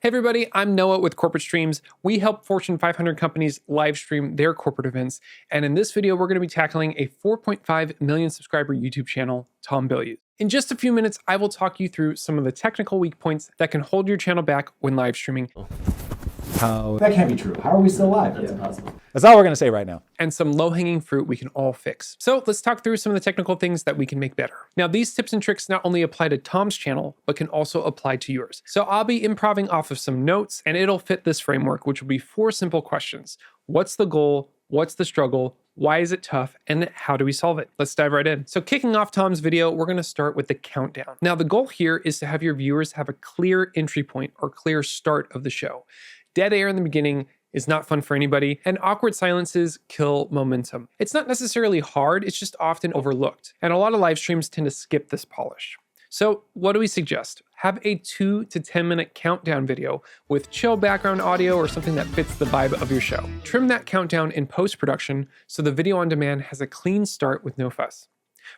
Hey everybody, I'm Noah with Corporate Streams. We help Fortune 500 companies live stream their corporate events. And in this video, we're going to be tackling a 4.5 million subscriber YouTube channel, Tom Bilyeu. In just a few minutes, I will talk you through some of the technical weak points that can hold your channel back when live streaming. That can't be true. How are we still live? That's impossible. That's all we're going to say right now. And some low-hanging fruit we can all fix. So let's talk through some of the technical things that we can make better. Now, these tips and tricks not only apply to Tom's channel, but can also apply to yours. So I'll be improvising off of some notes, and it'll fit this framework, which will be 4 simple questions. What's the goal? What's the struggle? Why is it tough? And how do we solve it? Let's dive right in. So kicking off Tom's video, we're going to start with the countdown. Now, the goal here is to have your viewers have a clear entry point or clear start of the show. Dead air in the beginning is not fun for anybody, and awkward silences kill momentum. It's not necessarily hard, it's just often overlooked. And a lot of live streams tend to skip this polish. So what do we suggest? Have a 2 to 10 minute countdown video with chill background audio or something that fits the vibe of your show. Trim that countdown in post-production so the video on demand has a clean start with no fuss.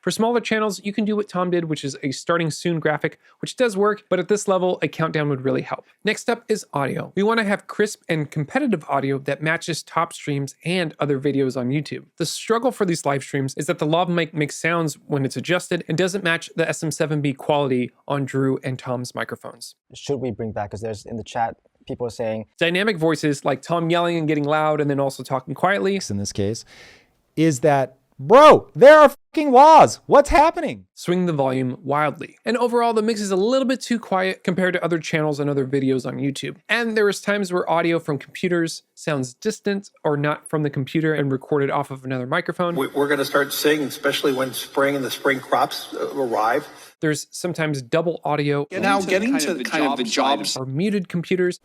For smaller channels, you can do what Tom did, which is a starting soon graphic, which does work, but at this level, a countdown would really help. Next up is audio. We want to have crisp and competitive audio that matches top streams and other videos on YouTube. The struggle for these live streams is that the lav mic makes sounds when it's adjusted and doesn't match the SM7B quality on Drew and Tom's microphones. Should we bring back, because there's in the chat, people are saying dynamic voices like Tom yelling and getting loud and then also talking quietly. In this case, is that, bro, there are fucking laws. What's happening? Swing the volume wildly. And overall, the mix is a little bit too quiet compared to other channels and other videos on YouTube. And there was times where audio from computers sounds distant or not from the computer and recorded off of another microphone. We're going to start singing, especially when spring and the spring crops arrive. There's sometimes double audio. And now getting to the jobs or muted computers.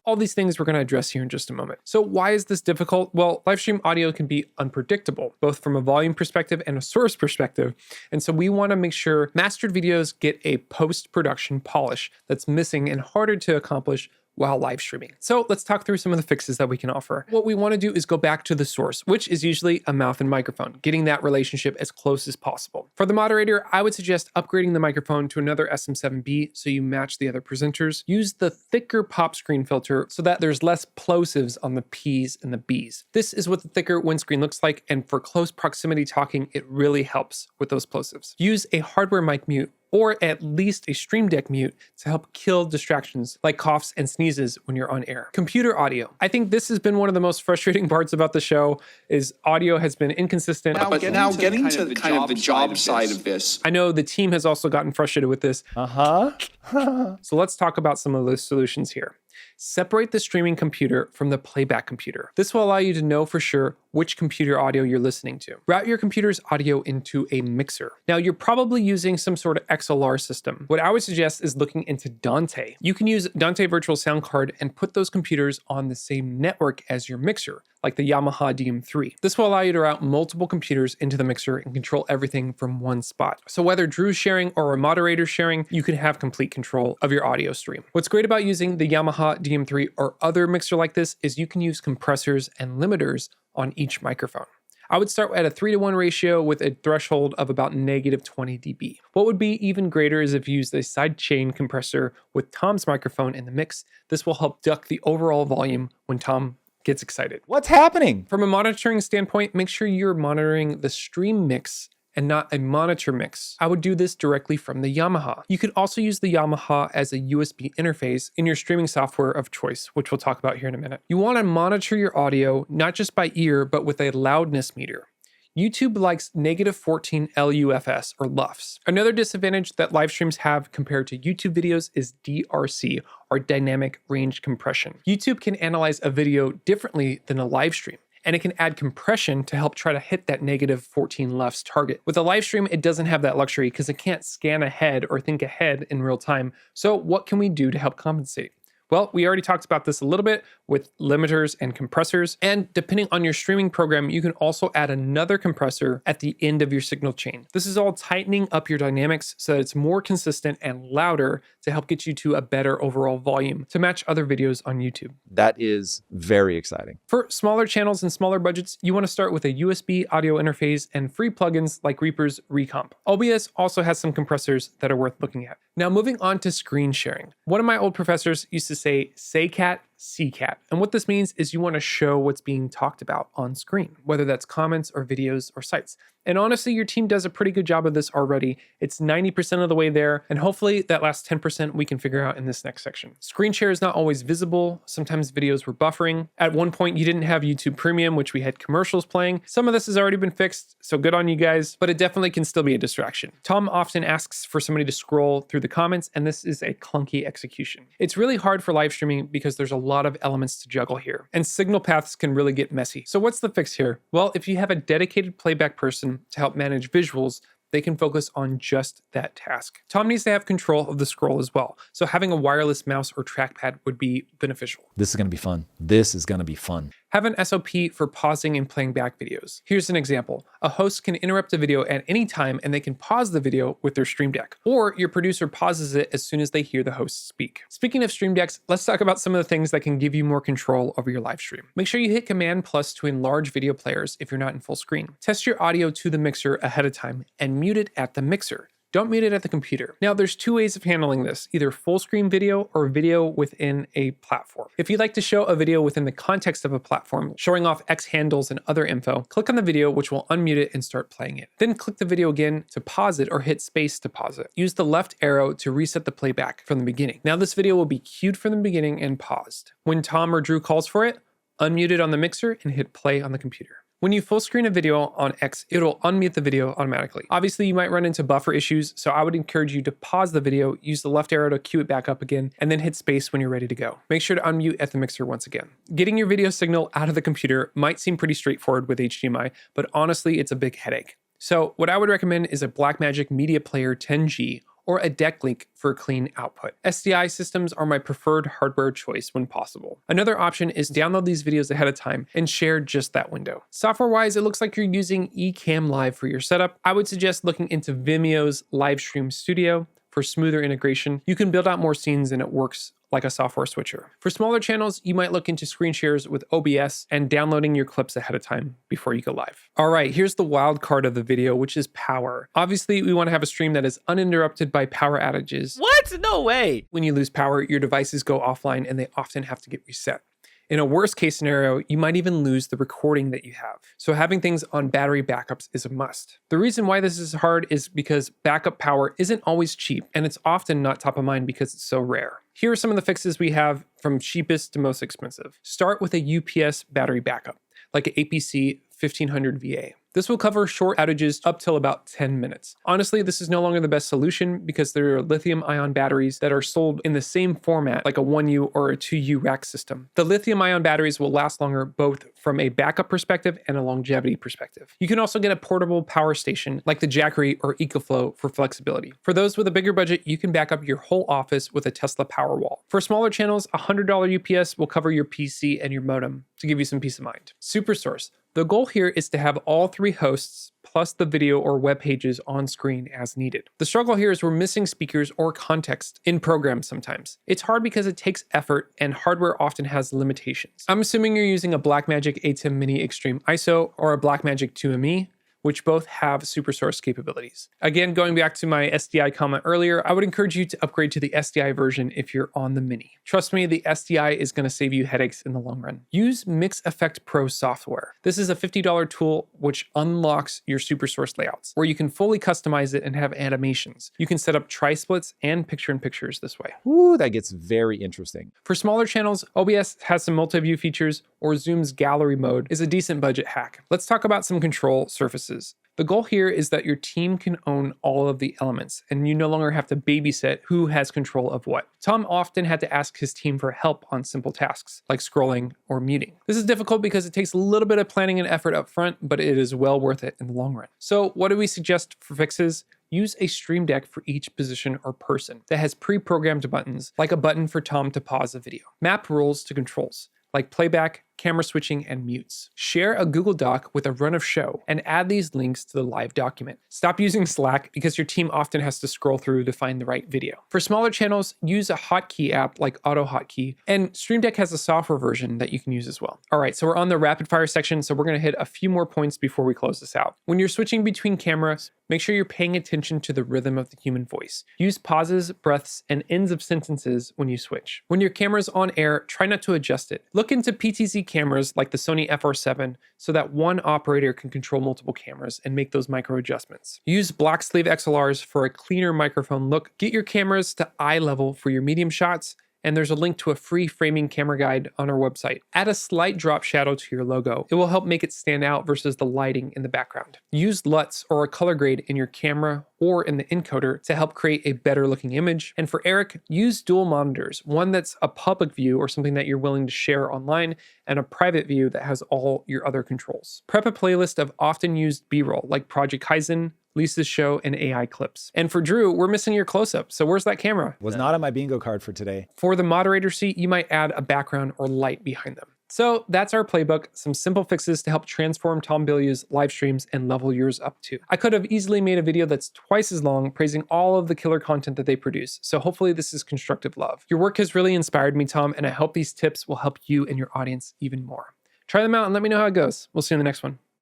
All these things we're going to address here in just a moment. So why is this difficult? Well, live stream audio can be unpredictable, both from a volume perspective and a source perspective. And so we want to make sure mastered videos get a post-production polish that's missing and harder to accomplish while live streaming. So let's talk through some of the fixes that we can offer. What we want to do is go back to the source, which is usually a mouth and microphone, getting that relationship as close as possible. For the moderator, I would suggest upgrading the microphone to another SM7B so you match the other presenters. Use the thicker pop screen filter so that there's less plosives on the P's and the B's. This is what the thicker windscreen looks like, and for close proximity talking, it really helps with those plosives. Use a hardware mic mute or at least a Stream Deck mute to help kill distractions like coughs and sneezes when you're on air. Computer audio. I think this has been one of the most frustrating parts about the show is audio has been inconsistent. Now getting to the job side of this. I know the team has also gotten frustrated with this. So let's talk about some of those solutions here. Separate the streaming computer from the playback computer. This will allow you to know for sure which computer audio you're listening to. Route your computer's audio into a mixer. Now, you're probably using some sort of XLR system. What I would suggest is looking into Dante. You can use Dante Virtual Sound Card and put those computers on the same network as your mixer, like the Yamaha DM3. This will allow you to route multiple computers into the mixer and control everything from one spot. So whether Drew's sharing or a moderator sharing, you can have complete control of your audio stream. What's great about using the Yamaha DM3 or other mixer like this is you can use compressors and limiters on each microphone. I would start at a 3:1 ratio with a threshold of about -20 dB. What would be even greater is if you use a sidechain compressor with Tom's microphone in the mix. This will help duck the overall volume when Tom gets excited. What's happening? From a monitoring standpoint, make sure you're monitoring the stream mix and not a monitor mix. I would do this directly from the Yamaha. You could also use the Yamaha as a USB interface in your streaming software of choice, which we'll talk about here in a minute. You want to monitor your audio, not just by ear, but with a loudness meter. YouTube likes -14 LUFS or LUFS. Another disadvantage that live streams have compared to YouTube videos is DRC, or dynamic range compression. YouTube can analyze a video differently than a live stream, and it can add compression to help try to hit that -14 LUFS target. With a live stream, it doesn't have that luxury because it can't scan ahead or think ahead in real time. So what can we do to help compensate? Well, we already talked about this a little bit with limiters and compressors. And depending on your streaming program, you can also add another compressor at the end of your signal chain. This is all tightening up your dynamics so that it's more consistent and louder to help get you to a better overall volume to match other videos on YouTube. That is very exciting. For smaller channels and smaller budgets, you want to start with a USB audio interface and free plugins like Reaper's Recomp. OBS also has some compressors that are worth looking at. Now moving on to screen sharing. One of my old professors used to say cat, see cat. And what this means is you want to show what's being talked about on screen, whether that's comments or videos or sites. And honestly, your team does a pretty good job of this already. It's 90% of the way there, and hopefully that last 10% we can figure out in this next section. Screen share is not always visible. Sometimes videos were buffering. At one point, you didn't have YouTube Premium, which we had commercials playing. Some of this has already been fixed, so good on you guys, but it definitely can still be a distraction. Tom often asks for somebody to scroll through the comments, and this is a clunky execution. It's really hard for live streaming because there's a lot of elements to juggle here, and signal paths can really get messy. So what's the fix here? Well, if you have a dedicated playback person to help manage visuals, they can focus on just that task. Tom needs to have control of the scroll as well, so having a wireless mouse or trackpad would be beneficial. This is going to be fun. This is going to be fun. Have an SOP for pausing and playing back videos. Here's an example. A host can interrupt a video at any time and they can pause the video with their Stream Deck, or your producer pauses it as soon as they hear the host speak. Speaking of Stream Decks, let's talk about some of the things that can give you more control over your live stream. Make sure you hit Command+ to enlarge video players if you're not in full screen. Test your audio to the mixer ahead of time and mute it at the mixer. Don't mute it at the computer. Now, there's two ways of handling this, either full screen video or video within a platform. If you'd like to show a video within the context of a platform, showing off X handles and other info, click on the video, which will unmute it and start playing it. Then click the video again to pause it or hit space to pause it. Use the left arrow to reset the playback from the beginning. Now this video will be queued from the beginning and paused. When Tom or Drew calls for it, unmute it on the mixer and hit play on the computer. When you full screen a video on X, it'll unmute the video automatically. Obviously, you might run into buffer issues, so I would encourage you to pause the video, use the left arrow to cue it back up again, and then hit space when you're ready to go. Make sure to unmute at the mixer once again. Getting your video signal out of the computer might seem pretty straightforward with HDMI, but honestly, it's a big headache. So what I would recommend is a Blackmagic Media Player 10G or a deck link for clean output. SDI systems are my preferred hardware choice when possible. Another option is download these videos ahead of time and share just that window. Software-wise, it looks like you're using Ecamm Live for your setup. I would suggest looking into Vimeo's Livestream Studio for smoother integration. You can build out more scenes and it works like a software switcher. For smaller channels, you might look into screen shares with OBS and downloading your clips ahead of time before you go live. All right, here's the wild card of the video, which is power. Obviously, we want to have a stream that is uninterrupted by power outages. What? No way. When you lose power, your devices go offline and they often have to get reset. In a worst case scenario, you might even lose the recording that you have. So having things on battery backups is a must. The reason why this is hard is because backup power isn't always cheap, and it's often not top of mind because it's so rare. Here are some of the fixes we have from cheapest to most expensive. Start with a UPS battery backup, like an APC 1500 VA. This will cover short outages up till about 10 minutes. Honestly, this is no longer the best solution because there are lithium-ion batteries that are sold in the same format like a 1U or a 2U rack system. The lithium-ion batteries will last longer both from a backup perspective and a longevity perspective. You can also get a portable power station like the Jackery or EcoFlow for flexibility. For those with a bigger budget, you can back up your whole office with a Tesla Powerwall. For smaller channels, a $100 UPS will cover your PC and your modem to give you some peace of mind. Supersource. The goal here is to have all three hosts plus the video or web pages on screen as needed. The struggle here is we're missing speakers or context in programs sometimes. It's hard because it takes effort and hardware often has limitations. I'm assuming you're using a Blackmagic ATEM Mini Extreme ISO or a Blackmagic 2ME, which both have Supersource capabilities. Again, going back to my SDI comment earlier, I would encourage you to upgrade to the SDI version if you're on the Mini. Trust me, the SDI is going to save you headaches in the long run. Use Mix Effect Pro software. This is a $50 tool which unlocks your Supersource layouts, where you can fully customize it and have animations. You can set up tri-splits and picture-in-pictures this way. Ooh, that gets very interesting. For smaller channels, OBS has some multi-view features, or Zoom's gallery mode is a decent budget hack. Let's talk about some control surfaces. The goal here is that your team can own all of the elements and you no longer have to babysit who has control of what. Tom often had to ask his team for help on simple tasks like scrolling or muting. This is difficult because it takes a little bit of planning and effort up front, but it is well worth it in the long run. So what do we suggest for fixes? use a Stream Deck for each position or person that has pre-programmed buttons, like a button for Tom to pause a video. Map rules to controls, like playback, camera switching, and mutes. Share a Google Doc with a run of show and add these links to the live document. Stop using Slack because your team often has to scroll through to find the right video. For smaller channels, use a hotkey app like Auto Hotkey, and Stream Deck has a software version that you can use as well. All right, so we're on the rapid fire section, so we're gonna hit a few more points before we close this out. When you're switching between cameras, make sure you're paying attention to the rhythm of the human voice. Use pauses, breaths, and ends of sentences when you switch. When your camera's on air, try not to adjust it. Look into PTZ cameras like the Sony FR7 so that one operator can control multiple cameras and make those micro adjustments. Use black sleeve XLRs for a cleaner microphone look. Get your cameras to eye level for your medium shots, and there's a link to a free framing camera guide on our website. Add a slight drop shadow to your logo. It will help make it stand out versus the lighting in the background. Use LUTs or a color grade in your camera or in the encoder to help create a better looking image. And for Eric, use dual monitors, one that's a public view or something that you're willing to share online, and a private view that has all your other controls. Prep a playlist of often used B-roll like Project Kaizen, Lisa's show, and AI clips. And for Drew, we're missing your close-up, so where's that camera? Was not on my bingo card for today. For the moderator seat, you might add a background or light behind them. So that's our playbook, some simple fixes to help transform Tom Bilyeu's live streams and level yours up too. I could have easily made a video that's twice as long praising all of the killer content that they produce, so hopefully this is constructive love. Your work has really inspired me, Tom, and I hope these tips will help you and your audience even more. Try them out and let me know how it goes. We'll see you in the next one.